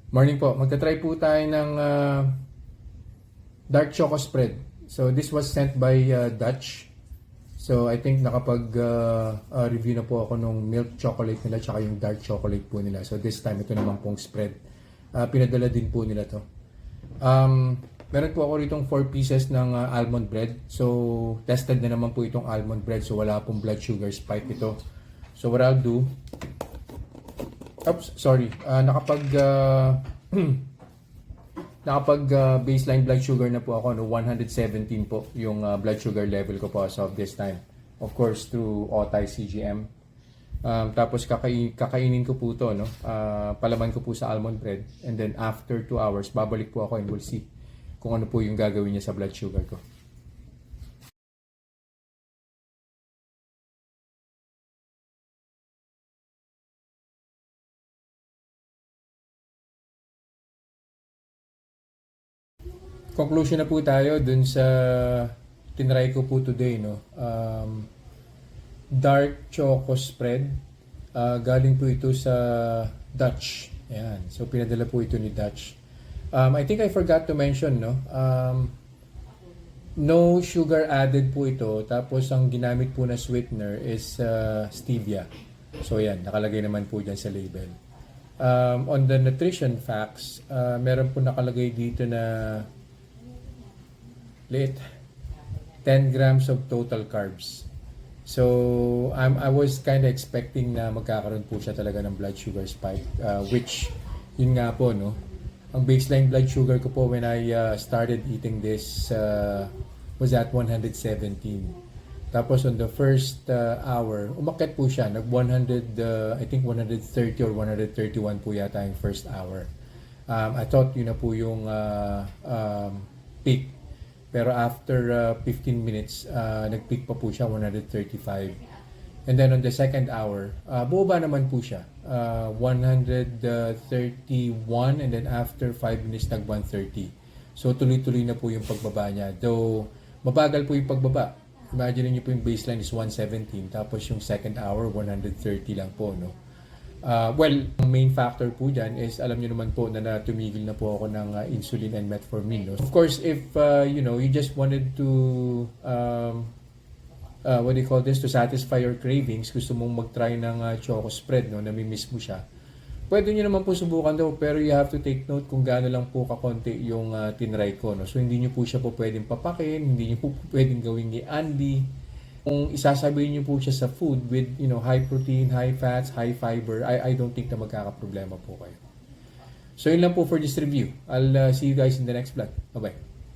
Morning po. Magta-try po tayo ng dark choco spread. So this was sent by Dutch. So I think nakapag-review na po ako nung milk chocolate nila tsaka yung dark chocolate po nila. So this time ito naman pong spread. Pinadala din po nila to. Meron po ako ritong 4 pieces ng almond bread. So tested na naman po itong almond bread. So wala pong blood sugar spike ito. So what I'll do, nakapag baseline blood sugar na po ako, no, 117 po yung blood sugar level ko po as of this time. Of course, through Otay CGM. Tapos kakainin ko po to, no? Palaman ko po sa almond bread. And then after 2 hours, babalik po ako and we'll see kung ano po yung gagawin niya sa blood sugar ko. Conclusion na po tayo dun sa tinry ko po today, no? Dark choco spread. Galing po ito sa Dutch. Ayan. So pinadala po ito ni Dutch. I think I forgot to mention, no? No sugar added po ito. Tapos ang ginamit po na sweetener is stevia. So yan, nakalagay naman po dyan sa label. On the nutrition facts, meron po nakalagay dito na 10 grams of total carbs. So I was kind of expecting na magkakaroon po siya talaga ng blood sugar spike, which yun nga po, no, ang baseline blood sugar ko po when I started eating this was at 117. Tapos on the first hour umakyat po siya, nag 100, I think 130 or 131 po yata yung first hour. I thought yun na po yung peak. Pero after 15 minutes, nag-peak pa po siya, 135. And then on the second hour, bumaba naman po siya, 131, and then after 5 minutes, nag-130. So tuloy-tuloy na po yung pagbaba niya. Though, mabagal po yung pagbaba. Imagine niyo po yung baseline is 117, tapos yung second hour, 130 lang po, no? Well, ang main factor po dyan is alam nyo naman po na tumigil na po ako ng insulin and metformin. No? Of course, if you just wanted to what do you call this, to satisfy your cravings, gusto mong mag-try ng choco spread, no, nami-miss mo siya, pwede nyo naman po subukan daw, pero you have to take note kung gaano lang po kakonti yung tinry ko. No? So hindi nyo po siya po pwedeng papakin, hindi nyo po pwedeng gawing i-andy. Kung isasabihin niyo po siya sa food with, high protein, high fats, high fiber, I don't think na magkakaproblema po kayo. So yun lang po for this review. I'll see you guys in the next vlog. Bye-bye.